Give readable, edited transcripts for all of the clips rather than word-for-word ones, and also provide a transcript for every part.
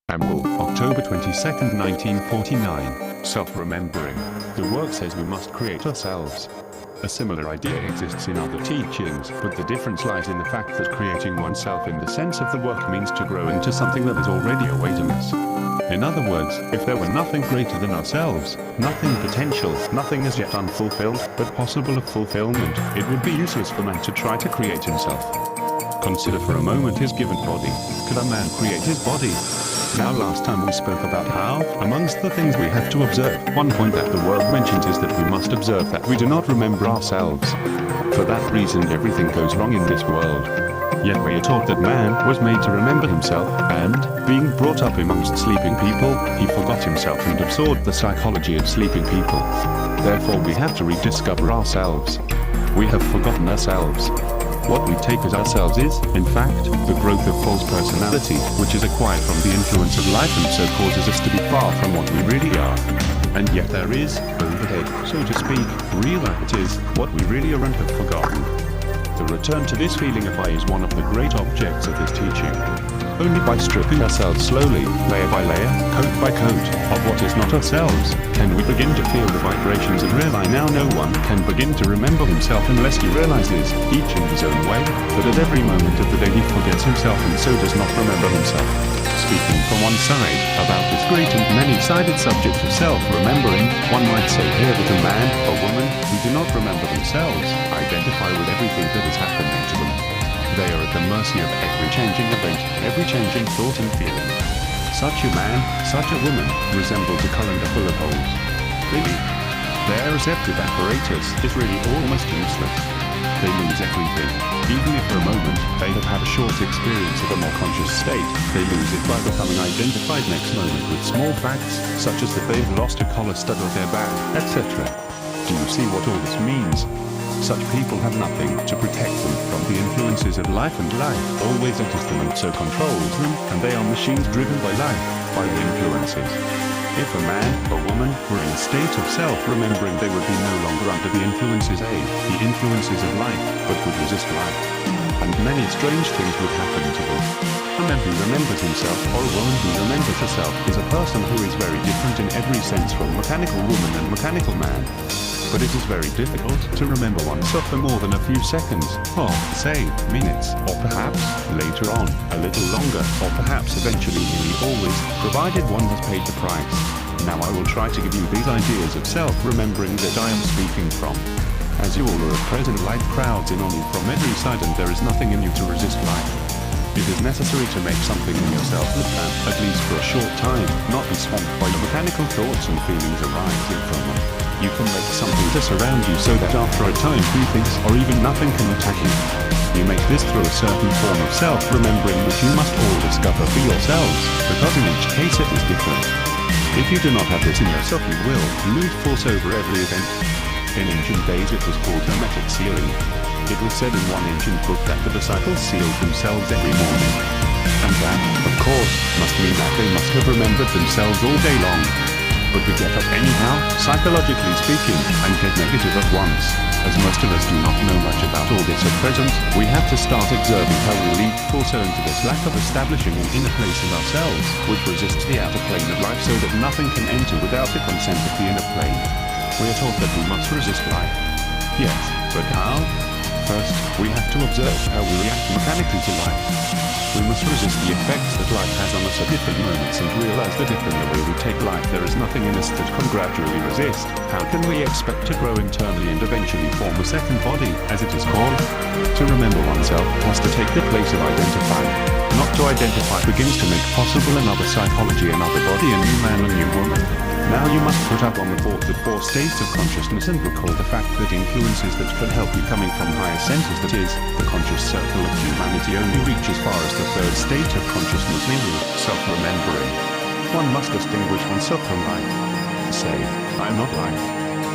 Nicoll, October 22, 1949. Self-remembering. The work says we must create ourselves. A similar idea exists in other teachings, but the difference lies in the fact that creating oneself in the sense of the work means to grow into something that is already awaiting us. In other words, if there were nothing greater than ourselves, nothing potential, nothing as yet unfulfilled, but possible of fulfillment, it would be useless for man to try to create himself. Consider for a moment his given body. Could a man create his body? Now last time we spoke about how, amongst the things we have to observe, one point that the world mentions is that we must observe that we do not remember ourselves. For that reason everything goes wrong in this world. Yet we are taught that man was made to remember himself, and, being brought up amongst sleeping people, he forgot himself and absorbed the psychology of sleeping people. Therefore we have to rediscover ourselves. We have forgotten ourselves. What we take as ourselves is, in fact, the growth of false personality, which is acquired from the influence of life and so causes us to be far from what we really are. And yet there is, overhead, so to speak, real it is, what we really are and have forgotten. The return to this feeling of I is one of the great objects of this teaching. Only by stripping ourselves slowly, layer by layer, coat by coat, of what is not ourselves, can we begin to feel the vibrations and realize now no one can begin to remember himself unless he realizes, each in his own way, that at every moment of the day he forgets himself and so does not remember himself. Speaking from one side, about this great and many-sided subject of self-remembering, one might say here that a man, or woman, who do not remember themselves, identify with everything that is happening to them. They are at the mercy of every changing event, every changing thought and feeling. Such a man, such a woman, resembles a colander full of holes. Really, their receptive apparatus is really almost useless. They lose everything. Even if for a moment they have had a short experience of a more conscious state, they lose it by becoming identified next moment with small facts, such as that they've lost a collar stud of their back, etc. Do you see what all this means? Such people have nothing to protect them from the influences of life, and life always enters them and so controls them, and they are machines driven by life, by the influences. If a man or woman were in a state of self-remembering, they would be no longer under the influences the influences of life, but would resist life. And many strange things would happen to them. A man who remembers himself, or a woman who remembers herself, is a person who is very different in every sense from mechanical woman and mechanical man. But it is very difficult to remember oneself for more than a few seconds, or, say, minutes, or perhaps, later on, a little longer, or perhaps eventually nearly always, provided one has paid the price. Now I will try to give you these ideas of self-remembering that I am speaking from. As you all are at present light crowds in on you from every side, and there is nothing in you to resist life. It is necessary to make something in yourself that can, at least for a short time, not be swamped by the mechanical thoughts and feelings arising from them. You can make something to surround you so that after a time few things or even nothing can attack you. You make this through a certain form of self-remembering which you must all discover for yourselves, because in each case it is different. If you do not have this in yourself you will lose force over every event. In ancient days it was called hermetic sealing. It was said in one ancient book that the disciples sealed themselves every morning. And that, of course, must mean that they must have remembered themselves all day long. But we get up anyhow, psychologically speaking, and get negative at once. As most of us do not know much about all this at present, we have to start observing how we lead also into this lack of establishing an inner place in ourselves, which resists the outer plane of life so that nothing can enter without the consent of the inner plane. We are taught that we must resist life. Yes, but how? First, we have to observe how we react mechanically to life. We must resist the effects that life has on us at different moments and realize that if in the way we take life there is nothing in us that can gradually resist, how can we expect to grow internally and eventually form a second body, as it is called? To remember oneself has to take the place of identifying. Not to identify begins to make possible another psychology, another body, a new man, a new woman. Now you must put up on the thought that four states of consciousness and recall the fact that influences that can help you coming from higher centers, that is, the conscious circle of humanity, only reach as far as the third state of consciousness, namely, self-remembering. One must distinguish oneself from life. Say, I am not life.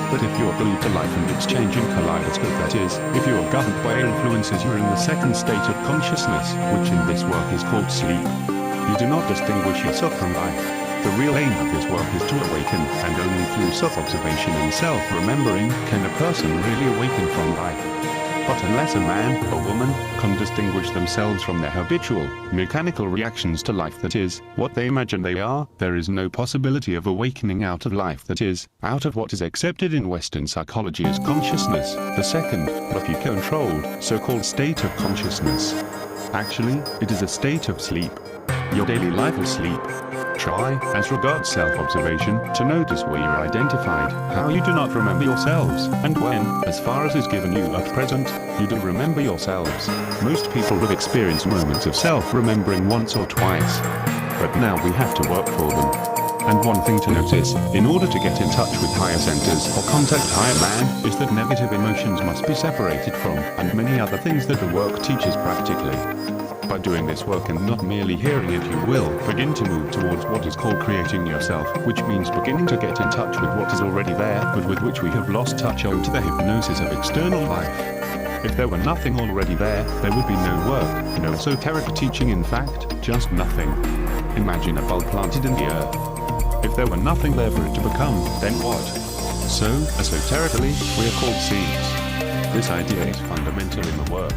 But if you are glued to life and its changing kaleidoscope, that is, if you are governed by influences, you are in the second state of consciousness, which in this work is called sleep. You do not distinguish yourself from life. The real aim of this work is to awaken, and only through self-observation and self-remembering can a person really awaken from life. But unless a man or woman can distinguish themselves from their habitual, mechanical reactions to life that is, what they imagine they are, there is no possibility of awakening out of life that is, out of what is accepted in Western psychology as consciousness, the second, lucky controlled, so-called state of consciousness. Actually, it is a state of sleep. Your daily life is sleep. Try, as regards self-observation, to notice where you're identified, how you do not remember yourselves, and when, as far as is given you at present, you do remember yourselves. Most people have experienced moments of self-remembering once or twice. But now we have to work for them. And one thing to notice, in order to get in touch with higher centers or contact higher man, is that negative emotions must be separated from, and many other things that the work teaches practically. By doing this work and not merely hearing it, you will begin to move towards what is called creating yourself, which means beginning to get in touch with what is already there, but with which we have lost touch owing to the hypnosis of external life. If there were nothing already there, there would be no work, no esoteric teaching, in fact, just nothing. Imagine a bulb planted in the earth. If there were nothing there for it to become, then what? So, esoterically, we are called seeds. This idea is fundamental in the work.